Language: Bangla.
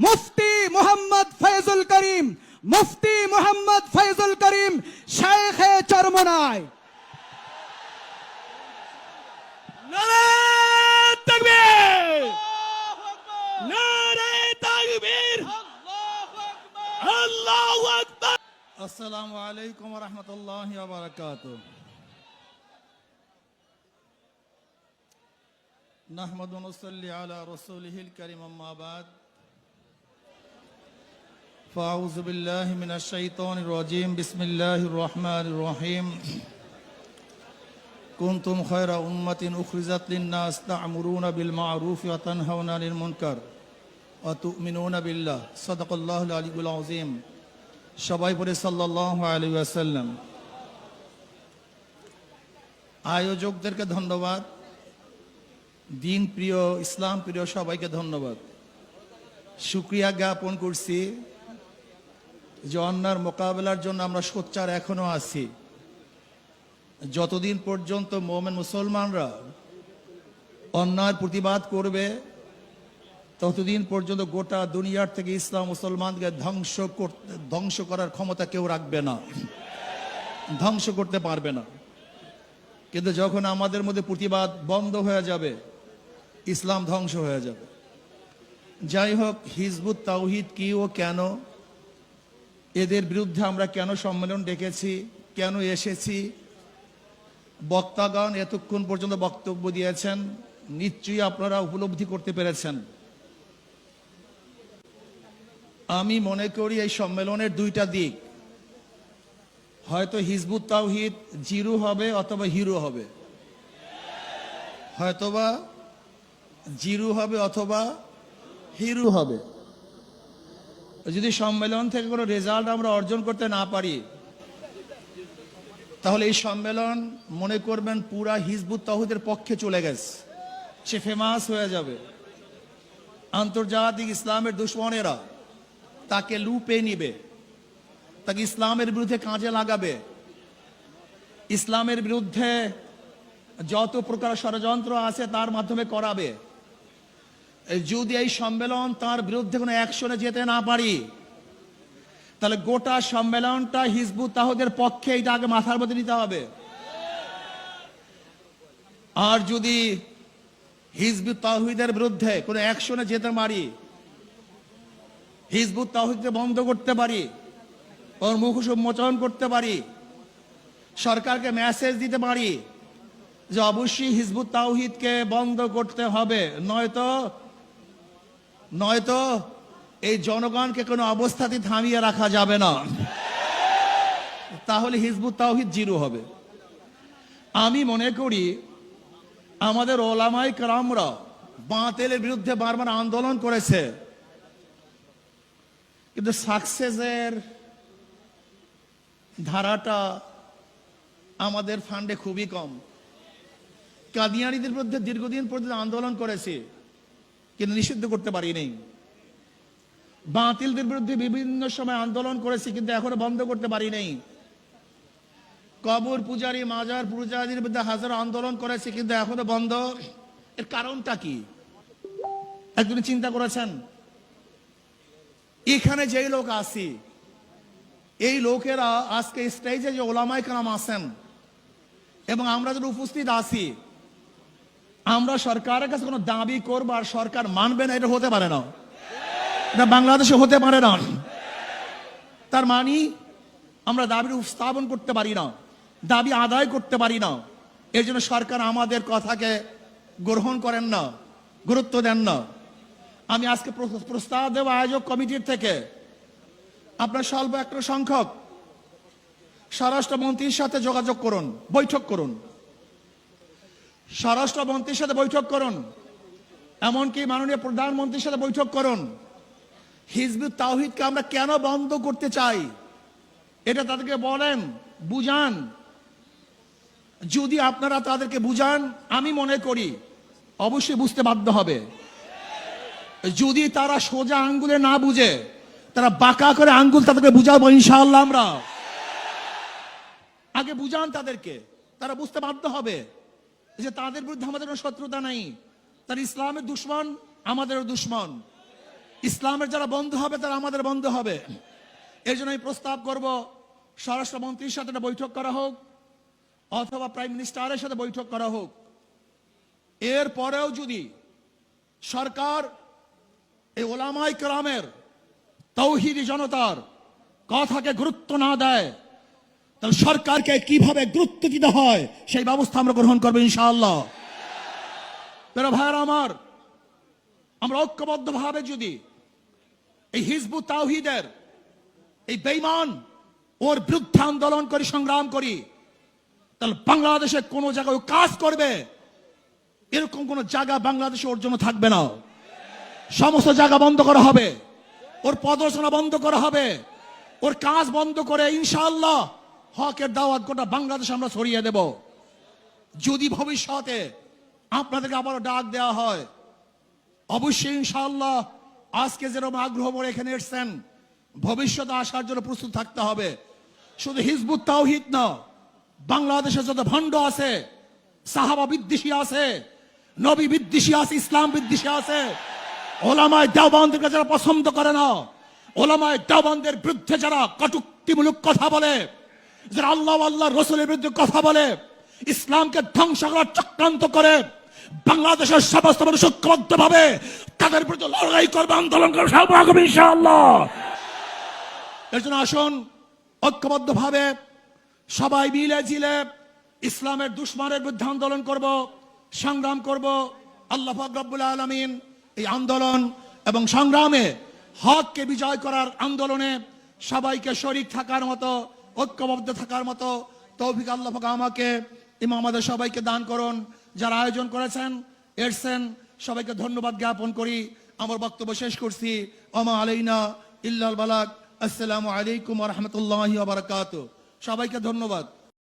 মুফতি মোহাম্মদ ফয়জুল করিম, মুফতি মোহাম্মদ ফয়জুল করিম শাইখে চরমনায়। নারায়ে তাকবীর, নারায়ে তাকবীর, আল্লাহু আকবার। আসসালামু আলাইকুম ওয়া রাহমাতুল্লাহি ওয়া বারাকাতুহু। নাহমাদু ওয়া নুসাল্লি আলা রাসূলিহিল কারীম, আম্মা বাদ। ফাআউযু বিল্লাহি মিনাশ শাইতানির রাজীম। বিসমিল্লাহির রহমানির রহিম। কুনতুম খায়রা উম্মাতিন উখরিজাত লিন-নাস তা'মুরুনা বিল মা'রুফি ওয়া তানহাউনা আনিল মুনকার ওয়া তু'মিনুনা বিল্লাহ। সাদাকাল্লাহুল আলিয়্যুল আযীম। সবাই পড়ে সাল্লাল্লাহু আলাইহি ওয়াসাল্লাম। আয়োজকদেরকে ধন্যবাদ, দিন প্রিয়, ইসলাম প্রিয় সবাইকে ধন্যবাদ। শুকরিয়া জ্ঞাপন করছি যে অন্যার মোকাবেলার জন্য আমরা সোচ্চার এখনো আছি। যতদিন পর্যন্ত মুমিন মুসলমানরা অন্যায়ের প্রতিবাদ করবে ততদিন পর্যন্ত গোটা দুনিয়ার থেকে ইসলাম মুসলমানকে ধ্বংস করার ক্ষমতা কেউ রাখবে না, ধ্বংস করতে পারবে না। কিন্তু যখন আমাদের মধ্যে প্রতিবাদ বন্ধ হয়ে যাবে, ইসলাম ধ্বংস হয়ে যাবে। যাই হোক, হিজবুত তাওহীদ কি ও কেন, এদের বিরুদ্ধে আমরা কেন সম্মেলন ডেকেছি, কেন এসেছি, বক্তাগণ এতক্ষণ পর্যন্ত বক্তব্য দিয়েছেন, নিশ্চয়ই আপনারা উপলব্ধি করতে পেরেছেন। আমি মনে করি এই সম্মেলনের দুইটা দিক, হয়তো হিজবুত তাওহীদ জিরো হবে অথবা হিরো হবে, হয়তোবা জিরো হবে অথবা হিরো হবে। যদি সম্মেলন থেকে কোনো রেজাল্ট আমরা অর্জন করতে না পারি, তাহলে এই সম্মেলন মনে করবেন পুরা হিজবুত তাওহীদের পক্ষে চলে গেছে, সে ফেমাস হয়ে যাবে। আন্তর্জাতিক ইসলামের দুশ্মনেরা তাকে লুপে নিবে, তাকে ইসলামের বিরুদ্ধে কাজে লাগাবে, ইসলামের বিরুদ্ধে যত প্রকার ষড়যন্ত্র আছে তার মাধ্যমে করাবে। যদি এই সম্মেলন তার বিরুদ্ধে কোনো অ্যাকশনে যেতে না পারি, তাহলে গোটা সম্মেলনটা হিজবুত তাওহীদের পক্ষে, এটা আগে মাথার মধ্যে নিতে হবে। আর যদি হিজবুত তাওহীদের বিরুদ্ধে কোনো অ্যাকশনে যেতে পারি, হিজবুত তাওহীদকে বন্ধ করতে পারি, ওর মুখোশ উন্মোচন করতে পারি, সরকারকে মেসেজ দিতে পারি যে অবশ্যই হিজবুত তাওহীদকে বন্ধ করতে হবে, নয়তো এই জনগণকে কোনো অবস্থাতে থামিয়ে রাখা যাবে না, তাহলে হিজবুত তাওহীদ জিরো হবে। আমি মনে করি আমাদের ওলামায়ে কেরামরা বাতিলের বিরুদ্ধে বারবার আন্দোলন করেছে, কিন্তু সাকসেসের ধারাটা আমাদের ফান্ডে খুবই কম। কাদিয়ানীদের বিরুদ্ধে দীর্ঘদিন পর্যন্ত আন্দোলন করেছে, কিন্তু নিষিদ্ধ করতে পারি নাই। বাতিলদের বিরুদ্ধে বিভিন্ন সময় আন্দোলন করেছি, কিন্তু এখনো বন্ধ করতে পারি নাই। কবর পূজারী, মাজার পূজারীর বিরুদ্ধে হাজারো আন্দোলন করেছি, কিন্তু এখনো বন্ধ। এর কারণটা কি একজন চিন্তা করেছেন? এখানে যেই লোক আসি, এই লোকেরা আজকে স্টেজে যে ওলামায়ে কেরাম আছেন এবং আমরা যারা উপস্থিত আছি, আমরা সরকারের কাছে কোনো দাবি করবো আর সরকার মানবে না, এটা হতে পারে না, এটা বাংলাদেশে হতে পারে না। তার মানে আমরা দাবি উপস্থাপন করতে পারি না, দাবি আদায় করতে পারি না। এর জন্য সরকার আমাদের কথাকে গ্রহণ করেন না, গুরুত্ব দেন না। আমি আজকে প্রস্তাব দেব আয়োজক কমিটির থেকে, আপনার স্বল্প একটা সংখ্যক স্বরাষ্ট্রমন্ত্রীর সাথে যোগাযোগ করুন, বৈঠক করুন, স্বরাষ্ট্রমন্ত্রীর সাথে বৈঠক করুন, এমনকি মাননীয় প্রধানমন্ত্রীর সাথে বৈঠক করুন। হিজবুত তাওহীদকে আমরা কেন বন্ধ করতে চাই এটা তাদেরকে বলেন, বুঝান। যদি আপনারা তাদেরকে বুঝান, আমি মনে করি অবশ্যই বুঝতে বাধ্য হবে। যদি তারা সোজা আঙ্গুলে না বুঝে, তারা বাঁকা করে আঙ্গুল তাদেরকে বুঝাবো ইনশাআল্লাহ। আমরা আগে বুঝান তাদেরকে, তারা বুঝতে বাধ্য হবে যে তাদের বিরুদ্ধে আমাদের কোনো শত্রুতা নাই, তার ইসলামের দুশ্মন, আমাদেরও দুশ্মন। ইসলামের যারা বন্ধু হবে তারা আমাদের বন্ধু হবে। এই জন্য আমি প্রস্তাব করব স্বরাষ্ট্রমন্ত্রীর সাথে একটা বৈঠক করা হোক, অথবা প্রাইম মিনিস্টারের সাথে বৈঠক করা হোক। এর পরেও যদি সরকার এই ওলামায়ে কেরামের তৌহিদি জনতার কথাকে গুরুত্ব না দেয়, তাহলে সরকারকে কিভাবে গুরুত্ব দিতে হয় সেই ব্যবস্থা আমরা গ্রহণ করবো ইনশাআল্লাহ। প্রিয় ভাইরা আমার, আমরা ঐক্যবদ্ধভাবে যদি এই হিজবুত তাওহীদের এই বেঈমান ওর বিরুদ্ধে আন্দোলন করি, সংগ্রাম করি, তাহলে বাংলাদেশে কোন জায়গায় কাজ করবে এরকম কোন জায়গা বাংলাদেশে ওর জন্য থাকবে না। সমস্ত জায়গা বন্ধ করা হবে, ওর প্রদর্শনা বন্ধ করা হবে, ওর কাজ বন্ধ করে ইনশাআল্লাহ হকের দাওয়াত গোটা বাংলাদেশে আমরা ছড়িয়ে দেব। যদি ভবিষ্যতে আপনাদেরকে আবারও ডাক দেওয়া হয়, অবশ্যই ইনশাআল্লাহ আজকে যেরকম আগ্রহ করে এখানে এসেছেন, ভবিষ্যতে আসার জন্য প্রস্তুত থাকতে হবে। শুধু হিজবুত তাওহীদ না, বাংলাদেশে যত ভণ্ড আছে, সাহাবা বিদ্বেষী আছে, নবী বিদ্বেষী আছে, ইসলাম বিদ্বেষী আছে, ওলামায়ে দেওবন্দকে যারা পছন্দ করে না, ওলামায়ে দেওবন্দের বিরুদ্ধে যারা কটূক্তিমূলক কথা বলে, যারা আল্লাহ আল্লাহ রসুলের বিরুদ্ধে কথা বলে, ইসলামকে ধ্বংস করার চক্রান্ত করে, বাংলাদেশের সমস্ত মানুষ ঐক্যবদ্ধভাবে তাদের বিরুদ্ধে লড়াই করবে, আন্দোলন করবে ইনশাআল্লাহ। এর জন্য আসুন ঐক্যবদ্ধভাবে সবাই মিলে জিলে ইসলামের দুশমনের বিরুদ্ধে আন্দোলন করব, সংগ্রাম করব। আল্লাহ পাক রব্বুল আলামিন এই আন্দোলন এবং সংগ্রামে হককে বিজয় করার আন্দোলনে সবাইকে শরীক থাকার মতো, ঐক্যবদ্ধ থাকার মতো তৌফিক আল্লাহ পাক আমাকে এবং আমাদের সবাইকে দান করুন। যারা আয়োজন করেছেন, এসেছেন, সবাইকে ধন্যবাদ জ্ঞাপন করি। আমার বক্তব্য শেষ করছি। ওমা আলাইনা ইল্লাল বালাগ। আসসালামু আলাইকুম ওয়া রাহমাতুল্লাহি ওয়া বারাকাতুহু। সবাইকে ধন্যবাদ।